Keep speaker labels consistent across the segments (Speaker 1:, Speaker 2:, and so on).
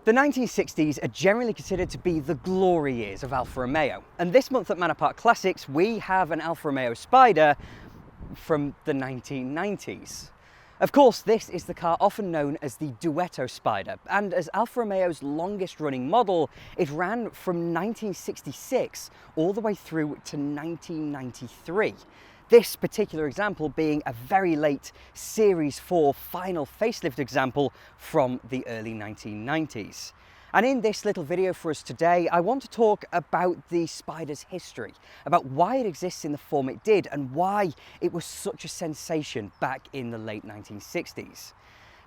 Speaker 1: The 1960s are generally considered to be the glory years of Alfa Romeo, and this month at Manor Park Classics we have an Alfa Romeo Spider from the 1990s. Of course, this is the car often known as the Duetto Spider, and as Alfa Romeo's longest running model, it ran from 1966 all the way through to 1993. This particular example being a very late Series 4 final facelift example from the early 1990s. And in this little video for us today, I want to talk about the Spider's history, about why it exists in the form it did and why it was such a sensation back in the late 1960s.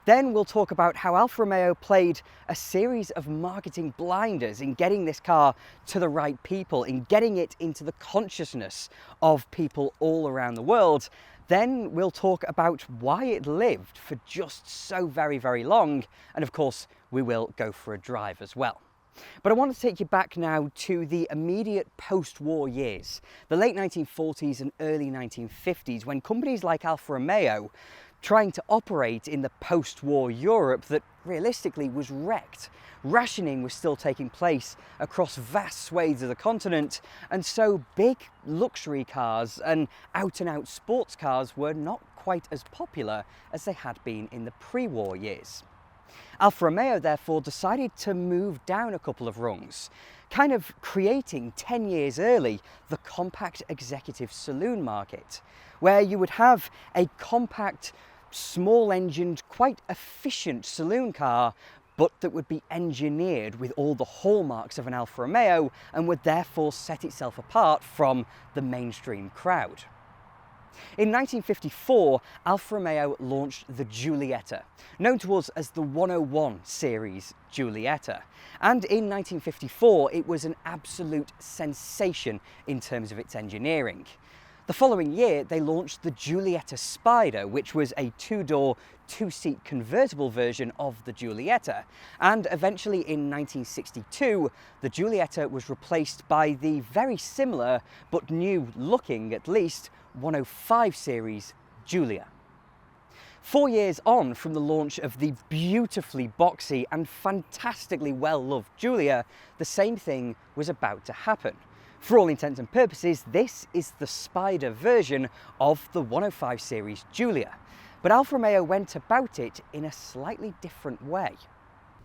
Speaker 1: Then we'll talk about how Alfa Romeo played a series of marketing blinders in getting this car to the right people, in getting it into the consciousness of people all around the world. Then we'll talk about why it lived for just so very, very long. And of course, we will go for a drive as well. But I want to take you back now to the immediate post-war years, the late 1940s and early 1950s, when companies like Alfa Romeo trying to operate in the post-war Europe that realistically was wrecked. Rationing was still taking place across vast swathes of the continent, and so big luxury cars and out-and-out sports cars were not quite as popular as they had been in the pre-war years. Alfa Romeo therefore decided to move down a couple of rungs, kind of creating 10 years early the compact executive saloon market, where you would have a compact, small-engined, quite efficient saloon car, but that would be engineered with all the hallmarks of an Alfa Romeo and would therefore set itself apart from the mainstream crowd. In 1954, Alfa Romeo launched the Giulietta, known to us as the 101 series Giulietta. And in 1954, it was an absolute sensation in terms of its engineering. The following year, they launched the Giulietta Spider, which was a two-door, two-seat convertible version of the Giulietta. And eventually in 1962, the Giulietta was replaced by the very similar, but new looking at least, 105 series Giulia. 4 years on from the launch of the beautifully boxy and fantastically well-loved Giulia, the same thing was about to happen. For all intents and purposes, this is the Spider version of the 105 series Giulia, but Alfa Romeo went about it in a slightly different way.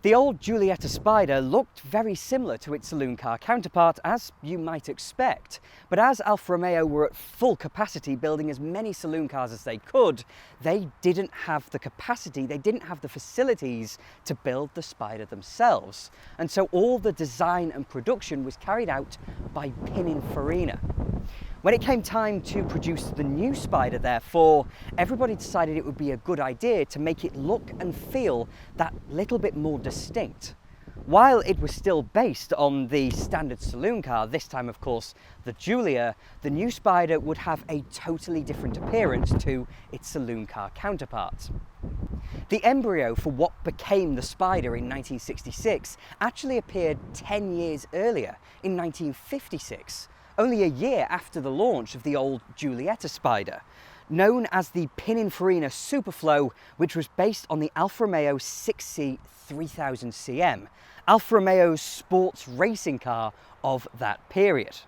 Speaker 1: The old Giulietta Spider looked very similar to its saloon car counterpart, as you might expect, but as Alfa Romeo were at full capacity building as many saloon cars as they could, they didn't have the capacity, they didn't have the facilities to build the Spider themselves, and so all the design and production was carried out by Pininfarina. When it came time to produce the new Spider, therefore, everybody decided it would be a good idea to make it look and feel that little bit more distinct. While it was still based on the standard saloon car, this time of course the Giulia, the new Spider would have a totally different appearance to its saloon car counterpart. The embryo for what became the Spider in 1966 actually appeared 10 years earlier, in 1956. Only a year after the launch of the old Giulietta Spider, known as the Pininfarina Superflow, which was based on the Alfa Romeo 6C 3000 CM, Alfa Romeo's sports racing car of that period.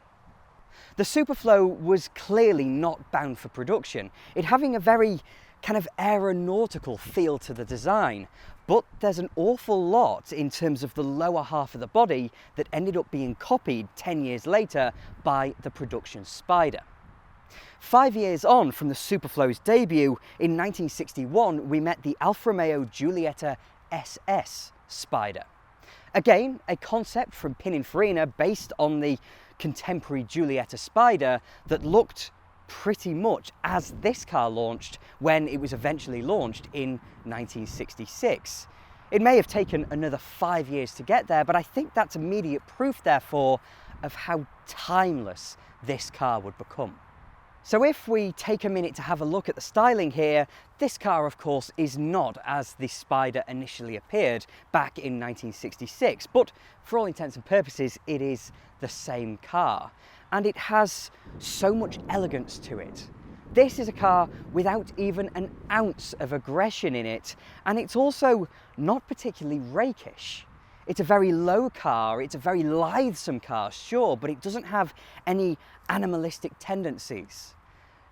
Speaker 1: The Superflow was clearly not bound for production, it having a very kind of aeronautical feel to the design, but there's an awful lot in terms of the lower half of the body that ended up being copied 10 years later by the production Spider. 5 years on from the Superflow's debut, in 1961 we met the Alfa Romeo Giulietta SS Spider. Again, a concept from Pininfarina based on the contemporary Giulietta Spider that looked pretty much as this car launched when it was eventually launched in 1966. It may have taken another 5 years to get there, but I think that's immediate proof, therefore, of how timeless this car would become. So if we take a minute to have a look at the styling here, this car of course is not as the Spider initially appeared back in 1966, but for all intents and purposes it is the same car, and it has so much elegance to it. This is a car without even an ounce of aggression in it, and it's also not particularly rakish. It's a very low car, it's a very lithesome car, sure, but it doesn't have any animalistic tendencies.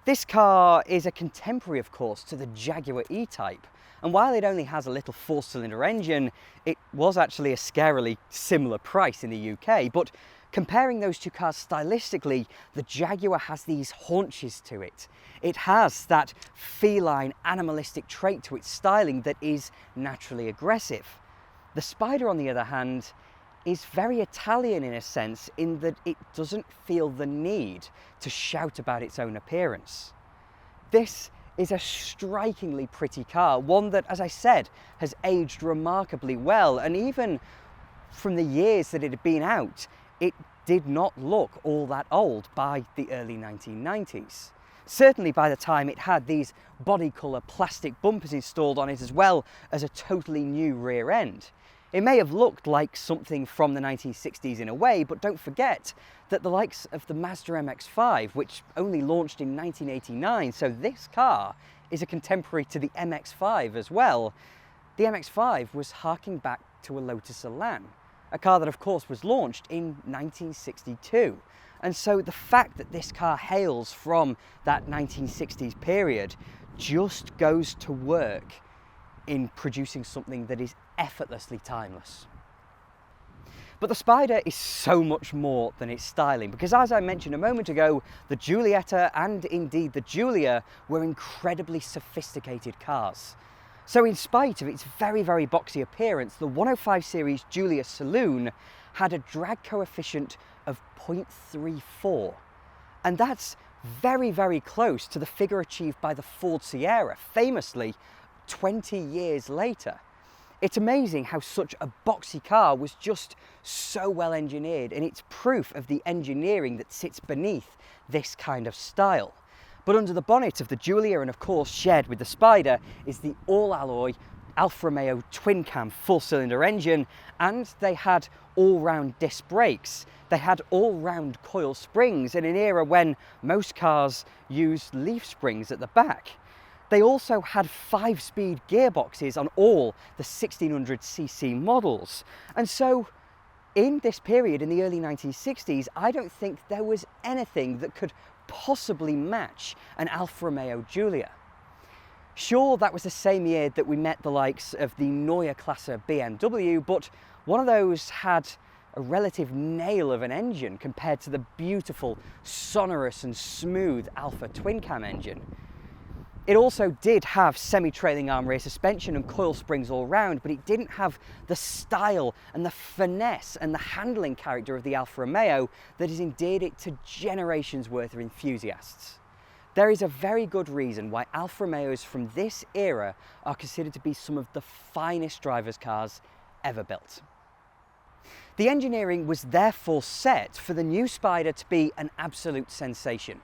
Speaker 1: This car is a contemporary, of course, to the Jaguar E-Type, and while it only has a little 4-cylinder engine, it was actually a scarily similar price in the UK, but comparing those two cars stylistically, the Jaguar has these haunches to it. It has that feline, animalistic trait to its styling that is naturally aggressive. The Spider, on the other hand, is very Italian in a sense, in that it doesn't feel the need to shout about its own appearance. This is a strikingly pretty car, one that, as I said, has aged remarkably well, and even from the years that it had been out, it did not look all that old by the early 1990s. Certainly by the time it had these body colour plastic bumpers installed on it, as well as a totally new rear end. It may have looked like something from the 1960s in a way, but don't forget that the likes of the Mazda MX-5, which only launched in 1989, so this car is a contemporary to the MX-5 as well. The MX-5 was harking back to a Lotus Elan, a car that of course was launched in 1962. And so the fact that this car hails from that 1960s period just goes to work in producing something that is effortlessly timeless. But the Spider is so much more than its styling, because as I mentioned a moment ago, the Giulietta and indeed the Giulia were incredibly sophisticated cars. So in spite of its very, very boxy appearance, the 105 series Giulia Saloon had a drag coefficient of 0.34. And that's very, very close to the figure achieved by the Ford Sierra, famously 20 years later. It's amazing how such a boxy car was just so well engineered, and it's proof of the engineering that sits beneath this kind of style. But under the bonnet of the Giulia, and of course shared with the Spider, is the all-alloy Alfa Romeo twin-cam 4-cylinder engine, and they had all-round disc brakes. They had all-round coil springs in an era when most cars used leaf springs at the back. They also had 5-speed gearboxes on all the 1600cc models. And so in this period, in the early 1960s, I don't think there was anything that could possibly match an Alfa Romeo Giulia. Sure, that was the same year that we met the likes of the Neue Klasse BMW, but one of those had a relative nail of an engine compared to the beautiful, sonorous and smooth Alfa twin-cam engine. It also did have semi-trailing arm rear suspension and coil springs all round, but it didn't have the style and the finesse and the handling character of the Alfa Romeo that has endeared it to generations worth of enthusiasts. There is a very good reason why Alfa Romeos from this era are considered to be some of the finest drivers' cars ever built. The engineering was therefore set for the new Spider to be an absolute sensation.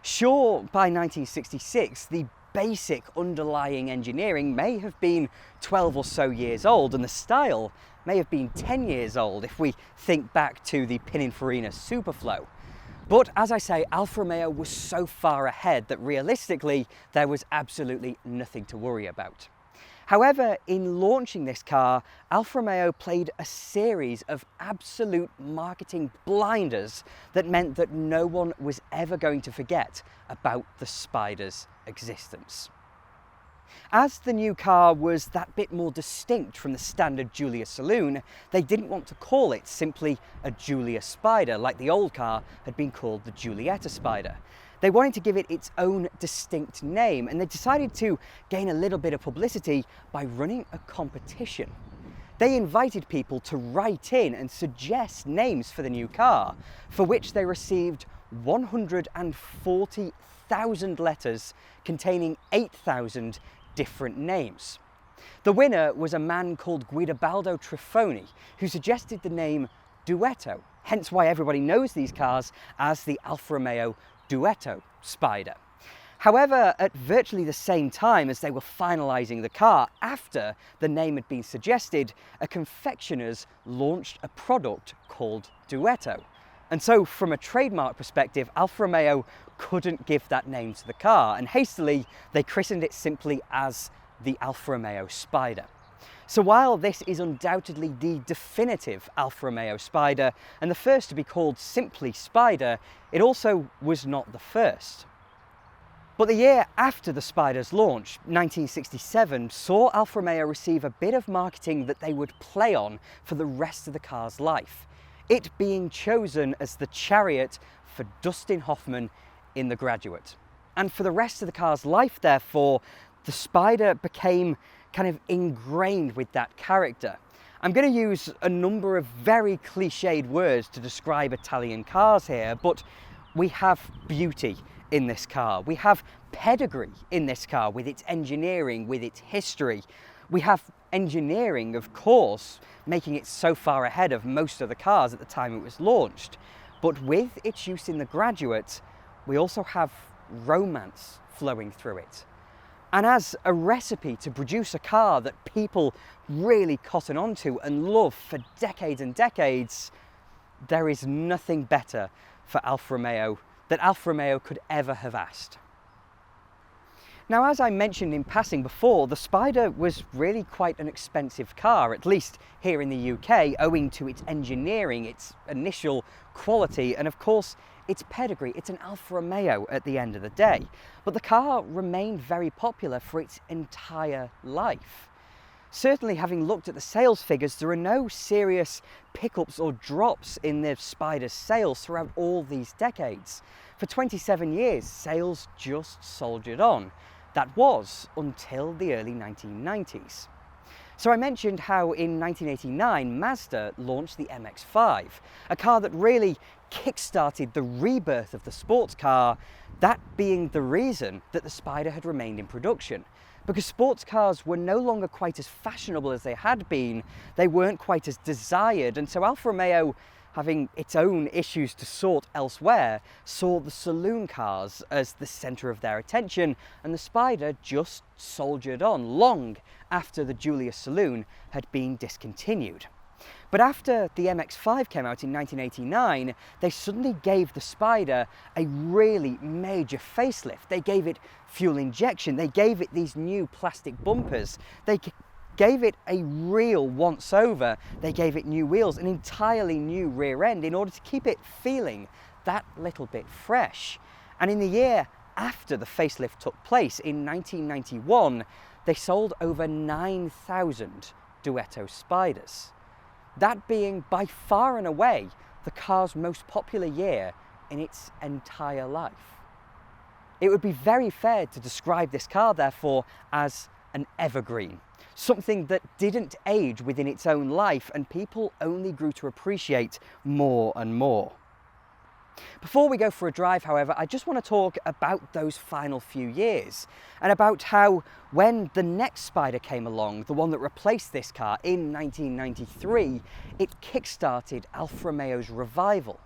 Speaker 1: Sure, by 1966, the basic underlying engineering may have been 12 or so years old, and the style may have been 10 years old if we think back to the Pininfarina Superflow. But as I say, Alfa Romeo was so far ahead that realistically there was absolutely nothing to worry about. However, in launching this car, Alfa Romeo played a series of absolute marketing blinders that meant that no one was ever going to forget about the Spider's existence. As the new car was that bit more distinct from the standard Giulia Saloon, they didn't want to call it simply a Giulia Spider, like the old car had been called the Giulietta Spider. They wanted to give it its own distinct name, and they decided to gain a little bit of publicity by running a competition. They invited people to write in and suggest names for the new car, for which they received 140,000 letters containing 8,000 different names. The winner was a man called Guidobaldo Trifoni, who suggested the name Duetto, hence why everybody knows these cars as the Alfa Romeo Duetto Spider. However, at virtually the same time as they were finalising the car, after the name had been suggested, a confectioner's launched a product called Duetto. And so from a trademark perspective, Alfa Romeo couldn't give that name to the car, and hastily they christened it simply as the Alfa Romeo Spider. So while this is undoubtedly the definitive Alfa Romeo Spider and the first to be called simply Spider, it also was not the first. But the year after the Spider's launch, 1967, saw Alfa Romeo receive a bit of marketing that they would play on for the rest of the car's life, it being chosen as the chariot for Dustin Hoffman in The Graduate. And for the rest of the car's life, therefore, the Spider became kind of ingrained with that character. I'm going to use a number of very cliched words to describe Italian cars here, but we have beauty in this car. We have pedigree in this car with its engineering, with its history. We have engineering, of course, making it so far ahead of most of the cars at the time it was launched. But with its use in The Graduate, we also have romance flowing through it. And as a recipe to produce a car that people really cotton onto and love for decades and decades, there is nothing better for Alfa Romeo that Alfa Romeo could ever have asked. Now, as I mentioned in passing before, the Spider was really quite an expensive car, at least here in the UK, owing to its engineering, its initial quality, and of course, its pedigree. It's an Alfa Romeo at the end of the day. But the car remained very popular for its entire life. Certainly, having looked at the sales figures, there are no serious pickups or drops in the Spider's sales throughout all these decades. For 27 years, sales just soldiered on. That was until the early 1990s. So I mentioned how in 1989 Mazda launched the MX-5, a car that really kick-started the rebirth of the sports car, that being the reason that the Spider had remained in production. Because sports cars were no longer quite as fashionable as they had been, they weren't quite as desired, and so Alfa Romeo, having its own issues to sort elsewhere, saw the saloon cars as the centre of their attention, and the Spider just soldiered on long after the Giulia Saloon had been discontinued. But after the MX-5 came out in 1989, they suddenly gave the Spider a really major facelift. They gave it fuel injection, they gave it these new plastic bumpers, they gave it a real once-over, they gave it new wheels, an entirely new rear end in order to keep it feeling that little bit fresh. And in the year after the facelift took place, in 1991, they sold over 9,000 Duetto Spiders. That being by far and away the car's most popular year in its entire life. It would be very fair to describe this car, therefore, as an evergreen, something that didn't age within its own life and people only grew to appreciate more and more. Before we go for a drive, however, I just want to talk about those final few years and about how when the next Spider came along, the one that replaced this car in 1993, it kick-started Alfa Romeo's revival.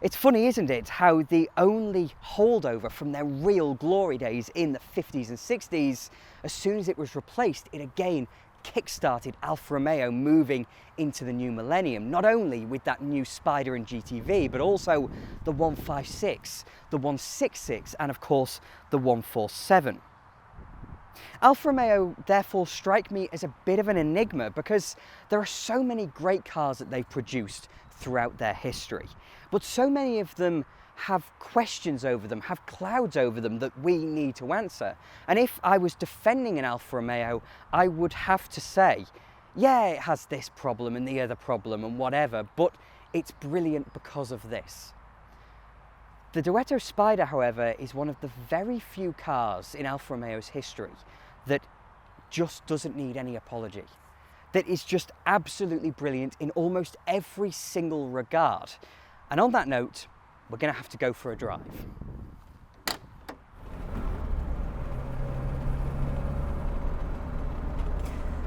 Speaker 1: It's funny, isn't it, how the only holdover from their real glory days in the 50s and 60s, as soon as it was replaced, it again kick-started Alfa Romeo moving into the new millennium, not only with that new Spider and GTV, but also the 156, the 166, and of course the 147. Alfa Romeo therefore strike me as a bit of an enigma because there are so many great cars that they've produced throughout their history, but so many of them have questions over them, have clouds over them that we need to answer. And if I was defending an Alfa Romeo, I would have to say, yeah, it has this problem and the other problem and whatever, but it's brilliant because of this. The Duetto Spider, however, is one of the very few cars in Alfa Romeo's history that just doesn't need any apology, that is just absolutely brilliant in almost every single regard. And on that note, we're going to have to go for a drive.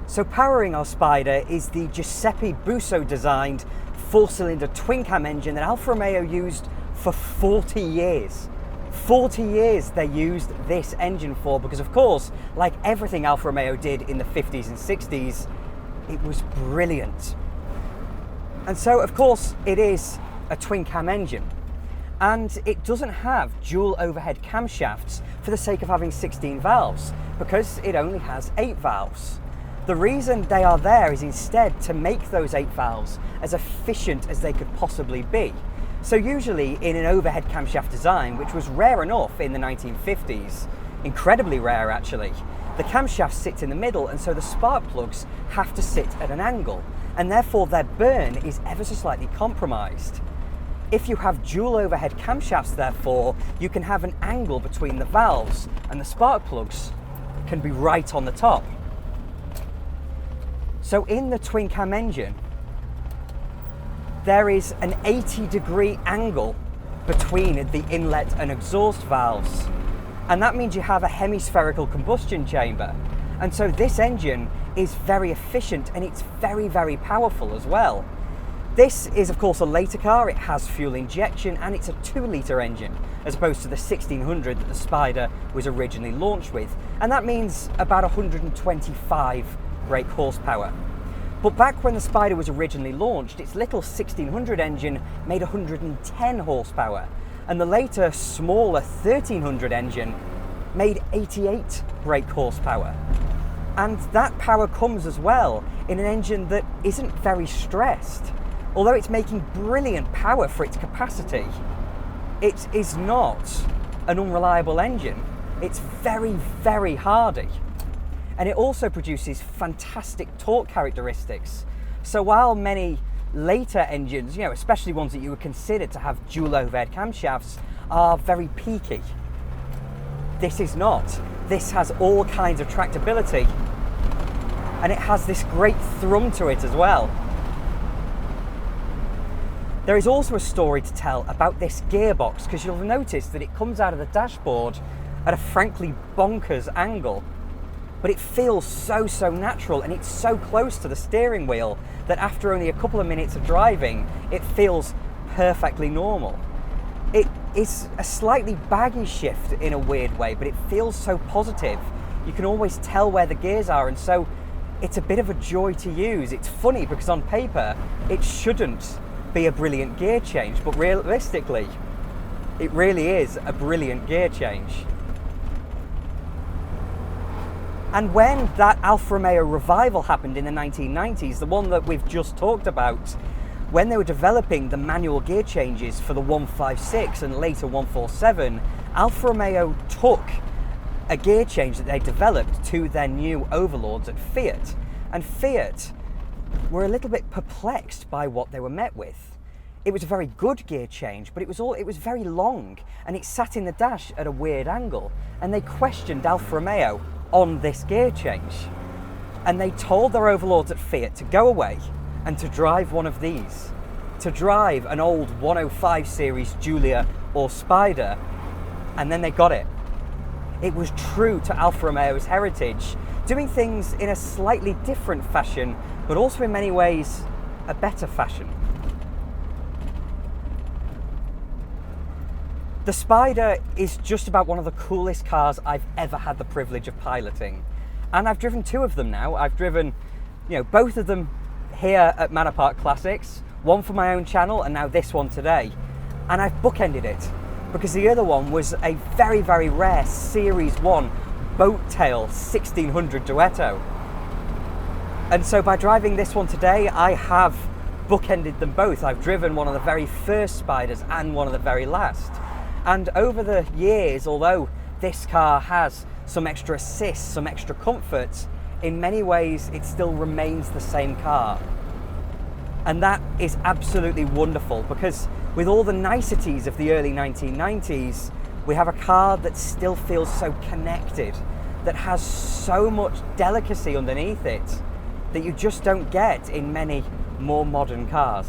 Speaker 1: So powering our Spider is the Giuseppe Busso designed 4-cylinder twin-cam engine that Alfa Romeo used for 40 years. 40 years they used this engine for, because of course, like everything Alfa Romeo did in the 50s and 60s, it was brilliant. And so of course it is a twin-cam engine. And it doesn't have dual overhead camshafts for the sake of having 16 valves, because it only has 8 valves. The reason they are there is instead to make those 8 valves as efficient as they could possibly be. So usually in an overhead camshaft design, which was rare enough in the 1950s, incredibly rare actually, the camshaft sits in the middle, and so the spark plugs have to sit at an angle, and therefore their burn is ever so slightly compromised. If you have dual overhead camshafts, therefore, you can have an angle between the valves, and the spark plugs can be right on the top. So in the twin cam engine, there is an 80-degree angle between the inlet and exhaust valves. And that means you have a hemispherical combustion chamber. And so this engine is very efficient, and it's very, very powerful as well. This is of course a later car, it has fuel injection, and it's a 2-litre engine as opposed to the 1600 that the Spider was originally launched with. And that means about 125 brake horsepower. But back when the Spider was originally launched, its little 1600 engine made 110 horsepower, and the later, smaller 1300 engine made 88 brake horsepower. And that power comes as well in an engine that isn't very stressed. Although it's making brilliant power for its capacity, it is not an unreliable engine. It's very, very hardy. And it also produces fantastic torque characteristics. So while many later engines, especially ones that you would consider to have dual overhead camshafts, are very peaky, this is not. This has all kinds of tractability, and it has this great thrum to it as well. There is also a story to tell about this gearbox, because you'll notice that it comes out of the dashboard at a frankly bonkers angle. But it feels so natural, and it's so close to the steering wheel that after only a couple of minutes of driving, it feels perfectly normal. It is a slightly baggy shift in a weird way, but it feels so positive. You can always tell where the gears are, and so it's a bit of a joy to use. It's funny because on paper, it shouldn't be a brilliant gear change, but realistically, it really is a brilliant gear change. And when that Alfa Romeo revival happened in the 1990s, the one that we've just talked about, when they were developing the manual gear changes for the 156 and later 147, Alfa Romeo took a gear change that they developed to their new overlords at Fiat. And Fiat were a little bit perplexed by what they were met with. It was a very good gear change, but it was very long, and it sat in the dash at a weird angle, and they questioned Alfa Romeo on this gear change. And they told their overlords at Fiat to go away and to drive one of these, to drive an old 105 series Giulia or Spider, and then they got it. It was true to Alfa Romeo's heritage, doing things in a slightly different fashion, but also in many ways a better fashion. The Spider is just about one of the coolest cars I've ever had the privilege of piloting. And I've driven 2 of them now. I've driven, both of them here at Manor Park Classics, one for my own channel and now this one today. And I've bookended it because the other one was a very, very rare Series 1 boat tail 1600 Duetto. And so by driving this one today, I have bookended them both. I've driven one of the very first Spiders and one of the very last. And over the years, although this car has some extra assists, some extra comfort, in many ways it still remains the same car. And that is absolutely wonderful, because with all the niceties of the early 1990s, we have a car that still feels so connected, that has so much delicacy underneath it, that you just don't get in many more modern cars.